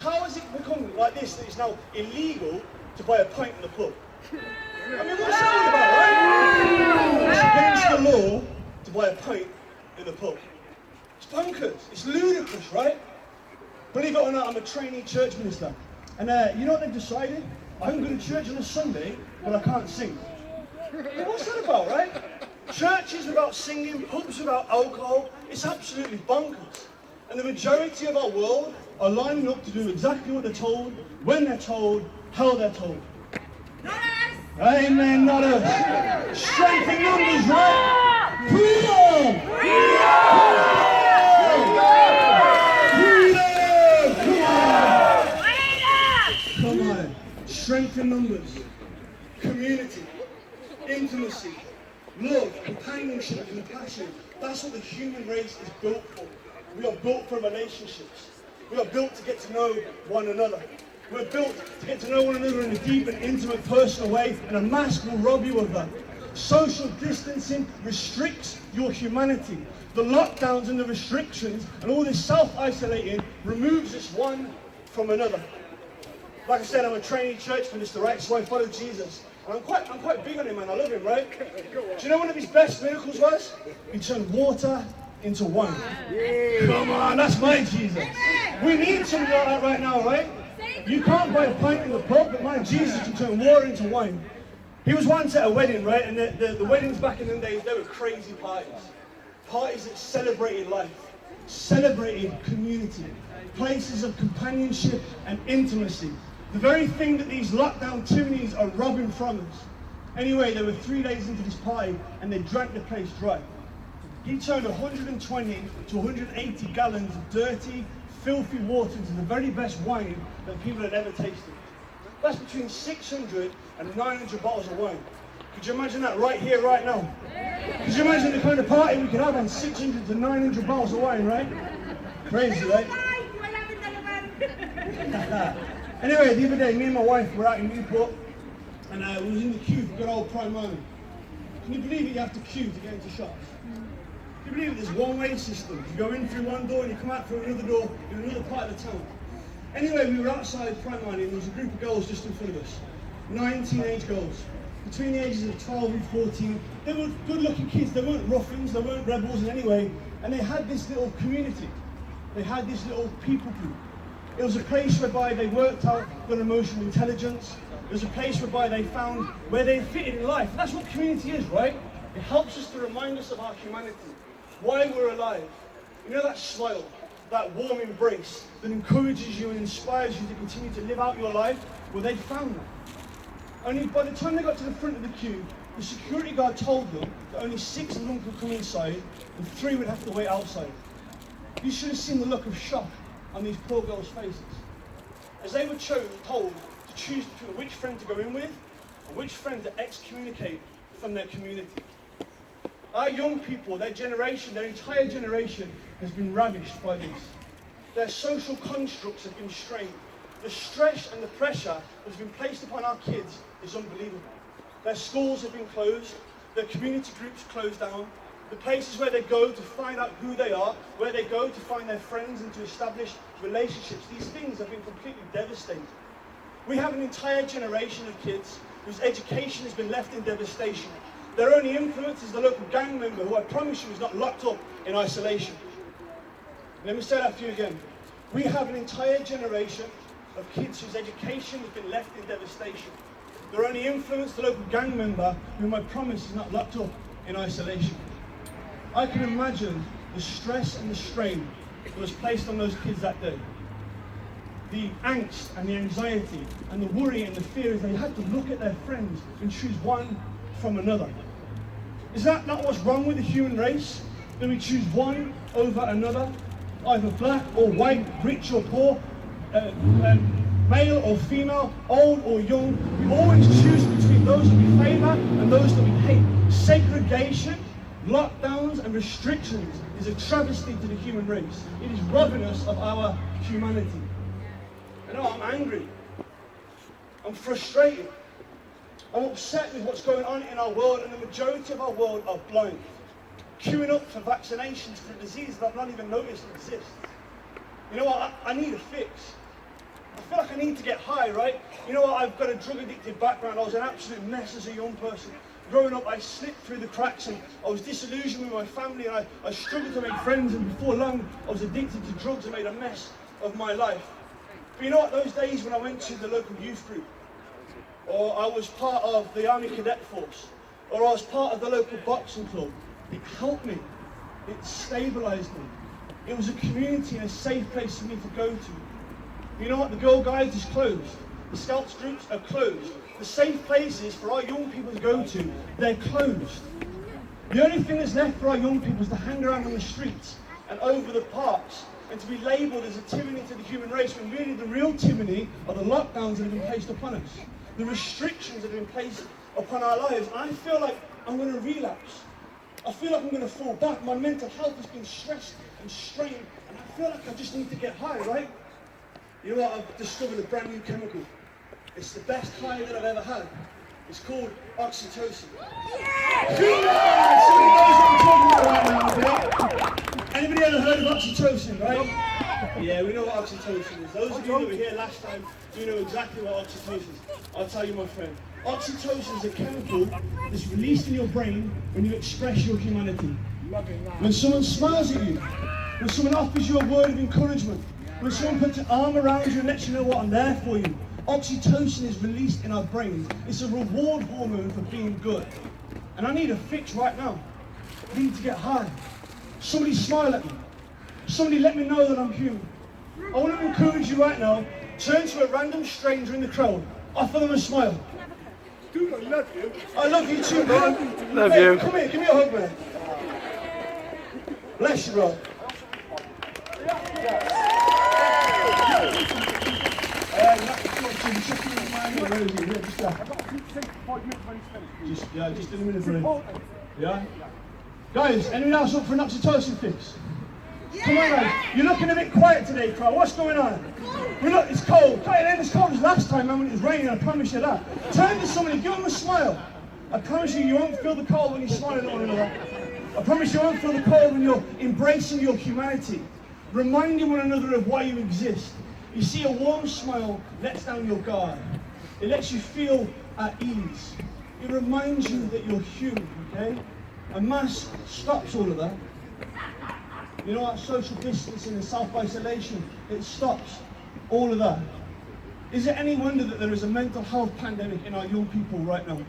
How has it become like this that it's now illegal to buy a pint in the pub? I mean, what's that all about, right? It's against the law to buy a pint in the pub. It's bonkers. It's ludicrous, right? Believe it or not, I'm a trainee church minister. And you know what they've decided? I can go to church on a Sunday, but I can't sing. I mean, what's that about, right? Churches without singing, pubs without alcohol, it's absolutely bonkers. And the majority of our world are lining up to do exactly what they're told, when they're told, how they're told. Not us! Amen, not us. Strength in numbers, right? Freedom! Freedom! Come on. Strength in numbers. Community. Intimacy. Love, companionship, compassion. That's what the human race is built for. We are built for relationships. We are built to get to know one another. We're built to get to know one another in a deep and intimate, personal way, and a mask will rob you of that. Social distancing restricts your humanity. The lockdowns and the restrictions and all this self-isolating removes us one from another. Like I said, I'm a trainee church minister, right? So I follow Jesus. And I'm quite big on him, man. I love him, right? Do you know one of his best miracles was? He turned water into wine. Come on, that's my Jesus. We need something like that right now, right? You can't buy a pint in the pub, but my Jesus can turn water into wine. He was once at a wedding, right? And the weddings back in the days, they were crazy parties. Parties that celebrated life, celebrated community, places of companionship and intimacy. The very thing that these lockdown tyrannies are robbing from us. Anyway, they were 3 days into this party and they drank the place dry. He turned 120 to 180 gallons of dirty, filthy water into the very best wine that people had ever tasted. That's between 600 and 900 bottles of wine. Could you imagine that right here, right now? Could you imagine the kind of party we could have on 600 to 900 bottles of wine, right? Crazy, right? Anyway, the other day, me and my wife were out in Newport, and we was in the queue for good old prime money. Can you believe it? You have to queue to get into shops. Can you believe it? There's one-way system. You go in through one door and you come out through another door in another part of the town. Anyway, we were outside prime money and there was a group of girls just in front of us. 9 teenage girls. Between the ages of 12 and 14. They were good-looking kids. They weren't ruffians, they weren't rebels in any way. And they had this little community. They had this little people group. It was a place whereby they worked out their emotional intelligence. It was a place whereby they found where they fitted in life. That's what community is, right? It helps us to remind us of our humanity, why we're alive. You know that smile, that warm embrace that encourages you and inspires you to continue to live out your life? Well, they found that. Only by the time they got to the front of the queue, the security guard told them that only 6 of them could come inside and 3 would have to wait outside. You should have seen the look of shock on these poor girls' faces as they were told to choose between which friend to go in with and which friend to excommunicate from their community. Our young people, their generation, their entire generation has been ravished by this. Their social constructs have been strained. The stress and the pressure that has been placed upon our kids is unbelievable. Their schools have been closed, their community groups closed down, the places where they go to find out who they are, where they go to find their friends and to establish relationships, these things have been completely devastating. We have an entire generation of kids whose education has been left in devastation. Their only influence is the local gang member who I promise you is not locked up in isolation. Let me say that for you again. We have an entire generation of kids whose education has been left in devastation. Their only influence, the local gang member whom I promise is not locked up in isolation. I can imagine the stress and the strain that was placed on those kids that day. The angst and the anxiety and the worry and the fear as they had to look at their friends and choose one from another. Is that not what's wrong with the human race? That we choose one over another? Either black or white, rich or poor, male or female, old or young. We always choose between those that we favour and those that we hate. Segregation, lockdowns and restrictions is a travesty to the human race. It is robbing us of our humanity. I know I'm angry. I'm frustrated. I'm upset with what's going on in our world, and the majority of our world are blind. Queuing up for vaccinations for a disease that I've not even noticed exists. You know what? I need a fix. I feel like I need to get high, right? You know what, I've got a drug addicted background. I was an absolute mess as a young person. Growing up, I slipped through the cracks and I was disillusioned with my family and I struggled to make friends, and before long, I was addicted to drugs and made a mess of my life. But you know what, those days when I went to the local youth group, or I was part of the Army Cadet Force, or I was part of the local boxing club, it helped me. It stabilised me. It was a community and a safe place for me to go to. You know what, the Girl Guides is closed. The Scouts groups are closed. The safe places for our young people to go to, they're closed. The only thing that's left for our young people is to hang around on the streets and over the parks and to be labelled as a tyranny to the human race, when really the real tyranny are the lockdowns that have been placed upon us, the restrictions that have been placed upon our lives. I feel like I'm going to relapse. I feel like I'm going to fall back. My mental health has been stressed and strained, and I feel like I just need to get high, right? You know what? I've discovered a brand new chemical. It's the best high that I've ever had. It's called oxytocin. Yeah! Somebody knows what I'm talking about right now, yeah? Anybody ever heard of oxytocin, right? Yeah, we know what oxytocin is. Those of you that were here last time, you know exactly what oxytocin is. I'll tell you, my friend. Oxytocin is a chemical that's released in your brain when you express your humanity. When someone smiles at you, when someone offers you a word of encouragement, when someone puts an arm around you and lets you know what, I'm there for you. Oxytocin is released in our brains. It's a reward hormone for being good. And I need a fix right now. I need to get high. Somebody smile at me. Somebody let me know that I'm human. I want to encourage you right now. Turn to a random stranger in the crowd. Offer them a smile. Dude, I love you. I love you too, man. Love hey, you. Come here, give me a hug, man. Bless you, bro. Just in a minute, bro. Yeah? Guys, anyone else up for an oxytocin fix? Come on, guys. You're looking a bit quiet today, crowd. What's going on? Look, it's cold. It ain't as cold as last time, man, when it was raining. I promise you that. Turn to somebody, give them a smile. I promise you, you won't feel the cold when you're smiling at one another. I promise you won't feel the cold when you're embracing your humanity, reminding one another of why you exist. You see, a warm smile lets down your guard. It lets you feel at ease. It reminds you that you're human, okay? A mask stops all of that. You know what? Social distancing and self-isolation, it stops all of that. Is it any wonder that there is a mental health pandemic in our young people right now?